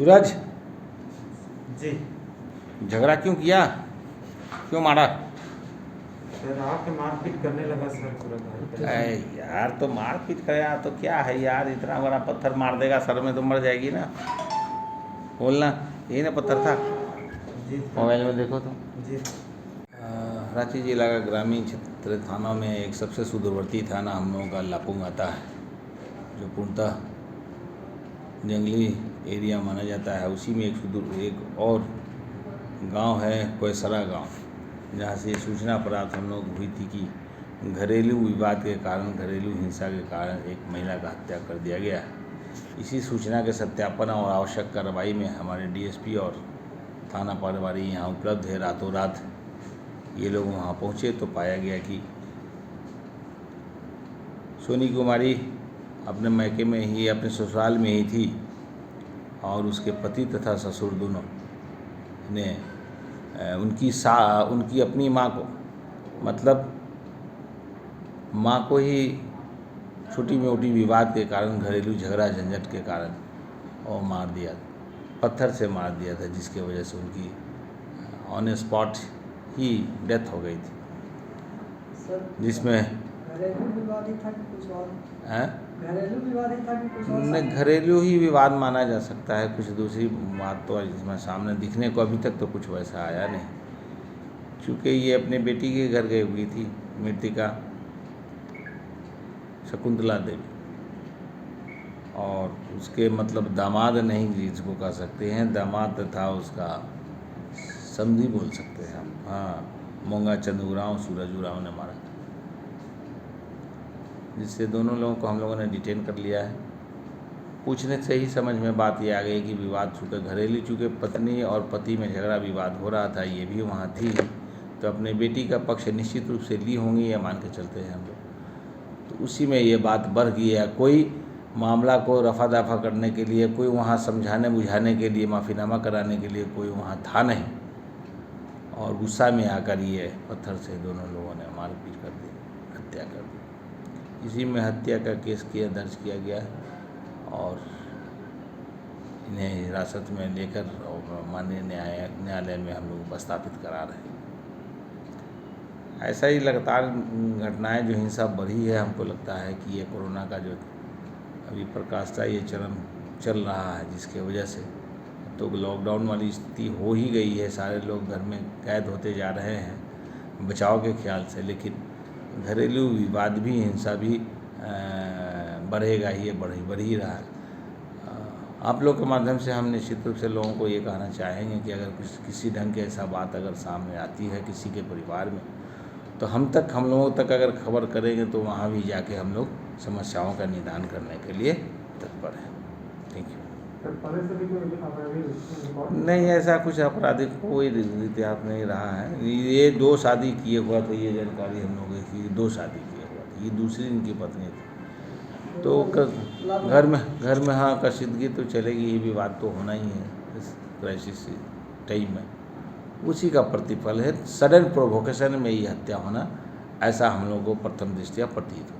सूरज, जी झगड़ा क्यों किया? क्यों मारा? सर आके मारपीट करने लगा सर पूरा घर पे। अरे यार, तो मारपीट करेगा तो क्या है यार, इतना बड़ा पत्थर मार देगा सर में तो मर जाएगी ना। बोलना यही ना पत्थर था। जी सर। मोबाइल में देखो तो। जी रांची जिला का ग्रामीण क्षेत्र थानों में एक सबसे सुदूरवर्ती थाना हम लोगों का लापुंग आता है, जो पूर्णतः जंगली एरिया माना जाता है। उसी में एक और गांव है कोयसरा गांव, जहां से सूचना प्राप्त हम लोग हुई थी कि घरेलू विवाद के कारण, घरेलू हिंसा के कारण एक महिला का हत्या कर दिया गया है। इसी सूचना के सत्यापन और आवश्यक कार्रवाई में हमारे डीएसपी और थाना प्रभारी यहाँ उपलब्ध है। रातों रात ये लोग वहाँ पहुँचे तो पाया गया कि सोनी कुमारी अपने मैके में ही, अपने ससुराल में ही थी और उसके पति तथा ससुर दोनों ने उनकी अपनी माँ को, मतलब माँ को ही छोटी मोटी विवाद के कारण, घरेलू झगड़ा झंझट के कारण और मार दिया, पत्थर से मार दिया था, जिसके वजह से उनकी ऑन स्पॉट ही डेथ हो गई थी। जिसमें घरेलू विवाद ही था कि कुछ और? हैं? घरेलू विवाद ही था कि कुछ और? नहीं, घरेलू ही विवाद माना जा सकता है। कुछ दूसरी बात तो इसमें सामने दिखने को अभी तक तो कुछ वैसा आया नहीं, क्योंकि ये अपने बेटी के घर गई हुई थी, मृतिका शकुंतला देवी, और उसके मतलब दामाद नहीं जिसको कह सकते हैं, दामाद था उसका समधी बोल सकते हैं हम, हाँ, मोंगा चंद उरांव सूरज उरांव ने मारा, जिससे दोनों लोगों को हम लोगों ने डिटेन कर लिया है। पूछने से ही समझ में बात ये आ गई कि विवाद चूँकि घरेलू, चूँकि पत्नी और पति में झगड़ा विवाद हो रहा था, ये भी वहाँ थी, तो अपने बेटी का पक्ष निश्चित रूप से ली होंगी, या मान के चलते हैं हम लोग। तो उसी में ये बात बढ़ गई है। कोई मामला को रफा दफा करने के लिए, कोई वहाँ समझाने बुझाने के लिए, माफ़ीनामा कराने के लिए कोई वहाँ था नहीं, और गुस्सा में आकर ये पत्थर से दोनों लोगों ने मारपीट कर दी, हत्या कर दी। इसी में हत्या का केस दर्ज किया गया है और इन्हें हिरासत में लेकर और माननीय न्यायालय में हम लोग उपस्थापित करा रहे हैं। ऐसा ही लगातार घटनाएं जो हिंसा बढ़ी है, हमको लगता है कि ये कोरोना का जो अभी प्रकाशता ये चरण चल रहा है, जिसके वजह से तो लॉकडाउन वाली स्थिति हो ही गई है, सारे लोग घर में कैद होते जा रहे हैं बचाव के ख्याल से, लेकिन घरेलू विवाद भी, हिंसा भी बढ़ेगा ही, बढ़ ही रहा है। आप लोग के माध्यम से हम निश्चित रूप से लोगों को ये कहना चाहेंगे कि अगर किसी ढंग की ऐसा बात अगर सामने आती है किसी के परिवार में, तो हम लोगों तक अगर खबर करेंगे तो वहाँ भी जाके हम लोग समस्याओं का निदान करने के लिए तत्पर हैं। Thank you. नहीं, ऐसा कुछ आपराधिक कोई इतिहास नहीं रहा है। ये 2 शादी किए हुआ था, ये जानकारी हम लोगों की, 2 शादी किए हुआ था, ये दूसरी इनकी पत्नी थी। तो घर में हाँ कशीदगी तो चलेगी, ये विवाद तो होना ही है इस क्राइसिस टाइम में। उसी का प्रतिफल है, सडन प्रोवोकेशन में ये हत्या होना, ऐसा हम लोगों को प्रथम दृष्टया प्रतीत हो।